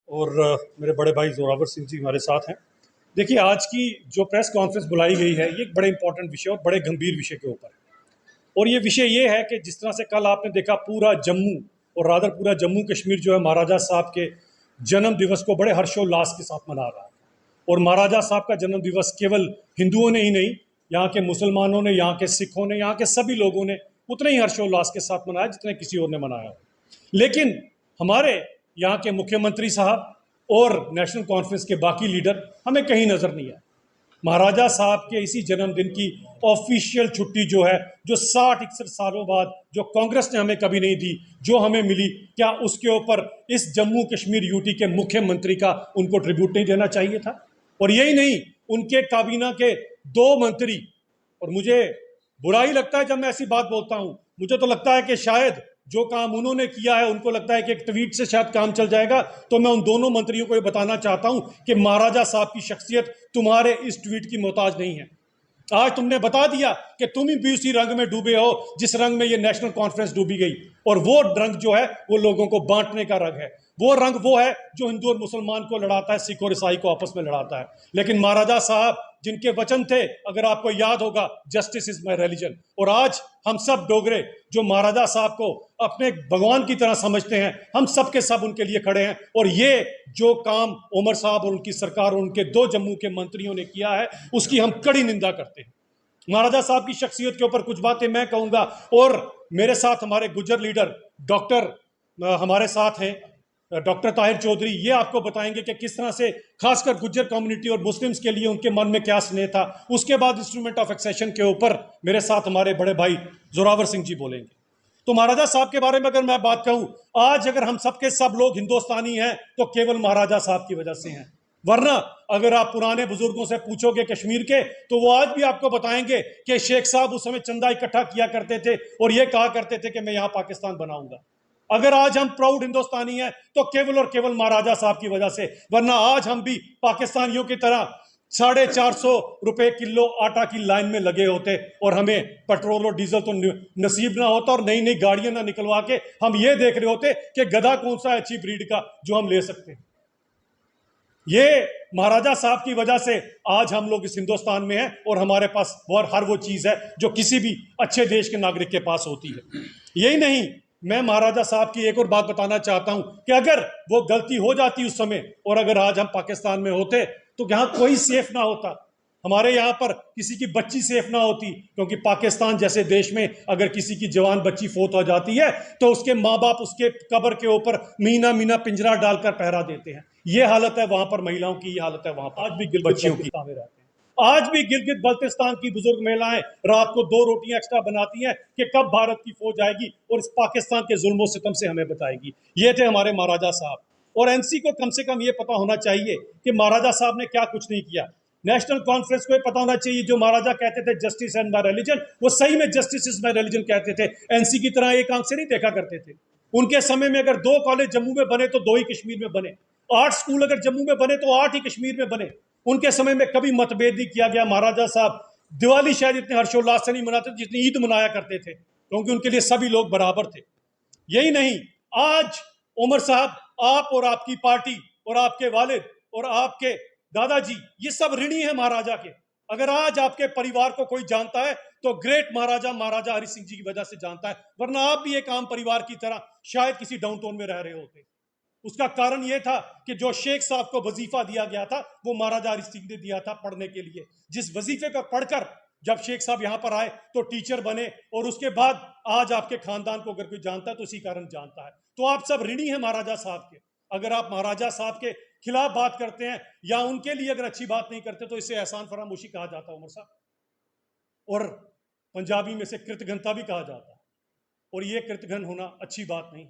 और मेरे बड़े भाई जोरावर सिंह जी हमारे साथ हैं। देखिए, आज की जो प्रेस कॉन्फ्रेंस बुलाई गई है ये एक बड़े इंपॉर्टेंट विषय और बड़े गंभीर विषय के ऊपर है। और ये विषय ये है कि जिस तरह से कल आपने देखा पूरा जम्मू और रादर पूरा जम्मू कश्मीर जो है महाराजा साहब के जन्म दिवस को बड़े हर्षोल्लास के साथ मना रहा है। और महाराजा साहब का जन्म दिवस केवल हिंदुओं ने ही नहीं, यहाँ के मुसलमानों ने, यहाँ के सिखों ने, यहाँ के सभी लोगों ने उतने ही हर्षोल्लास के साथ मनाया जितने किसी और ने मनाया। लेकिन हमारे यहाँ के मुख्यमंत्री साहब और नेशनल कॉन्फ्रेंस के बाकी लीडर हमें कहीं नजर नहीं आए। महाराजा साहब के इसी जन्मदिन की ऑफिशियल छुट्टी जो है, जो 60-61 सालों बाद जो कांग्रेस ने हमें कभी नहीं दी, जो हमें मिली, क्या उसके ऊपर इस जम्मू कश्मीर यूटी के मुख्यमंत्री का उनको ट्रिब्यूट नहीं देना चाहिए था? और यही नहीं, उनके काबीना के 2 मंत्री, और मुझे बुरा ही लगता है जब मैं ऐसी बात बोलता हूं, मुझे तो लगता है कि शायद जो काम उन्होंने किया है उनको लगता है कि एक ट्वीट से शायद काम चल जाएगा। तो मैं उन दोनों मंत्रियों को ये बताना चाहता हूं कि महाराजा साहब की शख्सियत तुम्हारे इस ट्वीट की मोहताज नहीं है। आज तुमने बता दिया कि तुम ही भी उसी रंग में डूबे हो जिस रंग में ये नेशनल कॉन्फ्रेंस डूबी गई। और वो रंग जो है वो लोगों को बांटने का रंग है। वो रंग वो है जो हिंदू और मुसलमान को लड़ाता है, सिख और ईसाई को आपस में लड़ाता है। लेकिन महाराजा साहब जिनके वचन थे, अगर आपको याद होगा, जस्टिस इज माई रिलीजन। और आज हम सब डोगरे जो महाराजा साहब को अपने भगवान की तरह समझते हैं, हम सब के सब उनके लिए खड़े हैं। और ये जो काम उमर साहब और उनकी सरकार और उनके 2 जम्मू के मंत्रियों ने किया है, उसकी हम कड़ी निंदा करते हैं। महाराजा साहब की शख्सियत के ऊपर कुछ बातें मैं कहूंगा। और मेरे साथ हमारे गुज्जर लीडर डॉक्टर हमारे साथ हैं, डॉक्टर ताहिर चौधरी, ये आपको बताएंगे कि किस तरह से खासकर गुज्जर कम्युनिटी और मुस्लिम्स के लिए उनके मन में क्या स्नेह था। उसके बाद इंस्ट्रूमेंट ऑफ एक्सेशन के ऊपर मेरे साथ हमारे बड़े भाई जोरावर सिंह जी बोलेंगे। तो महाराजा साहब के बारे में अगर मैं बात कहूं, आज अगर हम सबके सब लोग हिंदुस्तानी हैं तो केवल महाराजा साहब की वजह से हैं। वरना अगर आप पुराने बुजुर्गों से पूछोगे कश्मीर के, तो वो आज भी आपको बताएंगे कि शेख साहब उस समय चंदा इकट्ठा किया करते थे और ये कहा करते थे कि मैं यहां पाकिस्तान बनाऊंगा। अगर आज हम प्राउड हिंदुस्तानी हैं तो केवल और केवल महाराजा साहब की वजह से। वरना आज हम भी पाकिस्तानियों की तरह 450 रुपए किलो आटा की लाइन में लगे होते और हमें पेट्रोल और डीजल तो नसीब ना होता और नई नई गाड़ियां ना निकलवा के हम ये देख रहे होते कि गधा कौन सा है अच्छी ब्रीड का जो हम ले सकते हैं। ये महाराजा साहब की वजह से आज हम लोग इस हिंदुस्तान में हैं और हमारे पास हर वो चीज है जो किसी भी अच्छे देश के नागरिक के पास होती है। यही नहीं, मैं महाराजा साहब की एक और बात बताना चाहता हूं कि अगर वो गलती हो जाती उस समय और अगर आज हम पाकिस्तान में होते तो यहां कोई सेफ ना होता। हमारे यहाँ पर किसी की बच्ची सेफ ना होती, क्योंकि पाकिस्तान जैसे देश में अगर किसी की जवान बच्ची फोत हो जाती है तो उसके माँ बाप उसके कब्र के ऊपर महीना महीना पिंजरा डालकर पहरा देते हैं। ये हालत है वहां पर महिलाओं की, ये हालत है वहां पर आज भी बच्चियों की में रहते हैं। आज भी गिलगित बल्तिस्तान की बुजुर्ग महिलाएं रात को 2 रोटियां एक्स्ट्रा बनाती हैं कि कब भारत की फौज आएगी और इस पाकिस्तान के जुल्मों सितम से हमें बताएगी। ये थे हमारे महाराजा साहब। और एनसी को कम से कम ये पता होना चाहिए कि महाराजा साहब ने क्या कुछ नहीं किया। नेशनल कॉन्फ्रेंस को पता होना चाहिए, जो महाराजा कहते थे जस्टिस एंड माय रिलीजन, वो सही में जस्टिस इज माय रिलीजन कहते थे। एनसी की तरह एक आंख से नहीं देखा करते थे। उनके समय में अगर 2 कॉलेज जम्मू में बने तो 2 ही कश्मीर में बने, 8 स्कूल अगर जम्मू में बने तो 8 ही कश्मीर में बने। उनके समय में कभी मतभेद नहीं किया गया। महाराजा साहब दिवाली शायद इतने हर्षोल्लास से नहीं मनाते जितनी ईद मनाया करते थे, क्योंकि उनके लिए सभी लोग बराबर थे। यही नहीं, आज उमर साहब, आप और आपकी पार्टी और आपके वालिद और आपके दादाजी, ये सब ऋणी है महाराजा के। अगर आज आपके परिवार को कोई जानता है तो ग्रेट महाराजा हरि सिंह जी की वजह से जानता है। वरना आप भी एक आम परिवार की तरह शायद किसी डाउन टाउन में रह रहे होते। उसका कारण यह था कि जो शेख साहब को वजीफा दिया गया था वो महाराजा हरि सिंह ने दिया था पढ़ने के लिए। जिस वजीफे को पढ़कर जब शेख साहब यहां पर आए तो टीचर बने, और उसके बाद आज आपके खानदान को अगर कोई जानता है तो इसी कारण जानता है। तो आप सब ऋणी हैं महाराजा साहब के। अगर आप महाराजा साहब के खिलाफ बात करते हैं या उनके लिए अगर अच्छी बात नहीं करते तो इसे एहसान फरामोशी कहा जाता है उमर साहब, और पंजाबी में से कृतघ्नता भी कहा जाता है। और ये कृतघ्न होना अच्छी बात नहीं,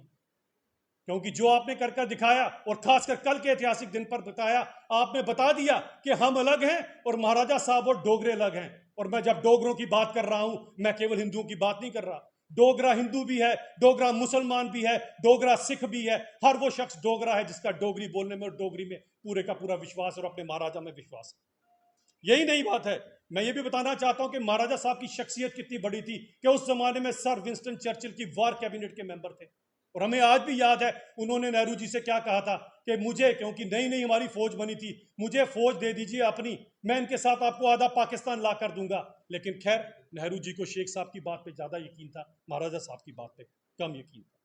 क्योंकि जो आपने कर दिखाया और खासकर कल के ऐतिहासिक दिन पर बताया, आपने बता दिया कि हम अलग हैं और महाराजा साहब और डोगरे अलग हैं। और मैं जब डोगरों की बात कर रहा हूं, मैं केवल हिंदुओं की बात नहीं कर रहा। डोगरा हिंदू भी है, डोगरा मुसलमान भी है, डोगरा सिख भी है। हर वो शख्स डोगरा है जिसका डोगरी बोलने में और डोगरी में पूरे का पूरा विश्वास और अपने महाराजा में विश्वास है। यही नहीं बात है, मैं ये भी बताना चाहता हूं कि महाराजा साहब की शख्सियत कितनी बड़ी थी कि उस जमाने में सर विंस्टन चर्चिल की वार कैबिनेट के मेंबर थे। और हमें आज भी याद है उन्होंने नेहरू जी से क्या कहा था कि मुझे, क्योंकि नई नई हमारी फौज बनी थी, मुझे फौज दे दीजिए अपनी, मैं इनके साथ आपको आधा पाकिस्तान ला कर दूंगा। लेकिन खैर, नेहरू जी को शेख साहब की बात पे ज्यादा यकीन था, महाराजा साहब की बात पे कम यकीन था।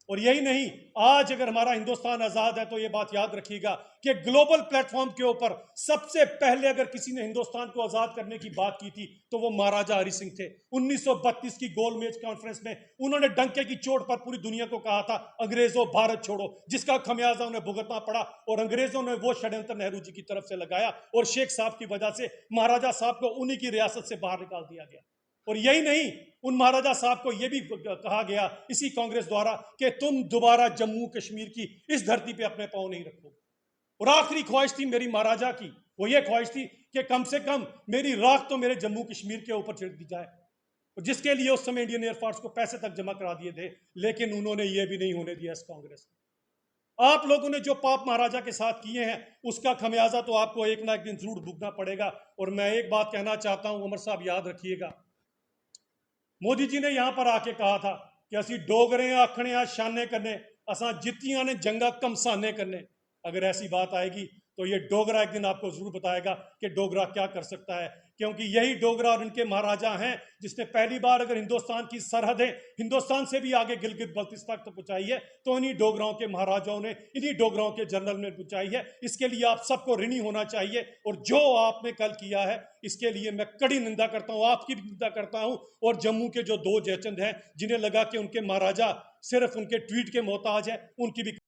और यही नहीं, आज अगर हमारा हिंदुस्तान आजाद है तो ये बात याद रखिएगा कि ग्लोबल प्लेटफॉर्म के ऊपर सबसे पहले अगर किसी ने हिंदुस्तान को आजाद करने की बात की थी तो वो महाराजा हरि सिंह थे। 1932 की गोलमेज कॉन्फ्रेंस में उन्होंने डंके की चोट पर पूरी दुनिया को कहा था, अंग्रेजों भारत छोड़ो, जिसका खमियाजा उन्हें भुगतना पड़ा। और अंग्रेजों ने वो षड्यंत्र नेहरू जी की तरफ से लगाया और शेख साहब की वजह से महाराजा साहब को उन्हीं की रियासत से बाहर निकाल दिया गया। और यही नहीं, उन महाराजा साहब को यह भी कहा गया इसी कांग्रेस द्वारा कि तुम दोबारा जम्मू कश्मीर की इस धरती पे अपने पांव नहीं रखोगे। और आखिरी ख्वाहिश थी मेरी महाराजा की, वो ये ख्वाहिश थी कि कम से कम मेरी राख तो मेरे जम्मू कश्मीर के ऊपर छिड़क दी जाए, जिसके लिए उस समय इंडियन एयरफोर्स को पैसे तक जमा करा दिए थे। लेकिन उन्होंने ये भी नहीं होने दिया इस कांग्रेस ने। आप लोगों ने जो पाप महाराजा के साथ किए हैं उसका खमियाजा तो आपको एक ना एक दिन जरूर भुगतना पड़ेगा। और मैं एक बात कहना चाहता हूं, उमर साहब याद रखिएगा, मोदी जी ने यहां पर आके कहा था कि असी डोगरे आखने आ शाने करने, असा जितियां ने जंगा कमसाने करने। अगर ऐसी बात आएगी तो ये डोगरा एक दिन आपको जरूर बताएगा कि डोगरा क्या कर सकता है, क्योंकि यही डोगरा और इनके महाराजा हैं जिसने पहली बार अगर हिंदुस्तान की सरहदें हिंदुस्तान से भी आगे गिलगित बल्तिस्तान तक पहुंचाई है तो इन्हीं डोगराओं के महाराजाओं ने, इन्हीं डोगराओं के जनरल ने पहुंचाई है। इसके लिए आप सबको ऋणी होना चाहिए। और जो आपने कल किया है इसके लिए मैं कड़ी निंदा करता हूं, आपकी भी निंदा करता हूं। और जम्मू के जो दो जयचंद हैं जिन्हें लगा कि उनके महाराजा सिर्फ उनके ट्वीट के मोहताज है, उनकी भी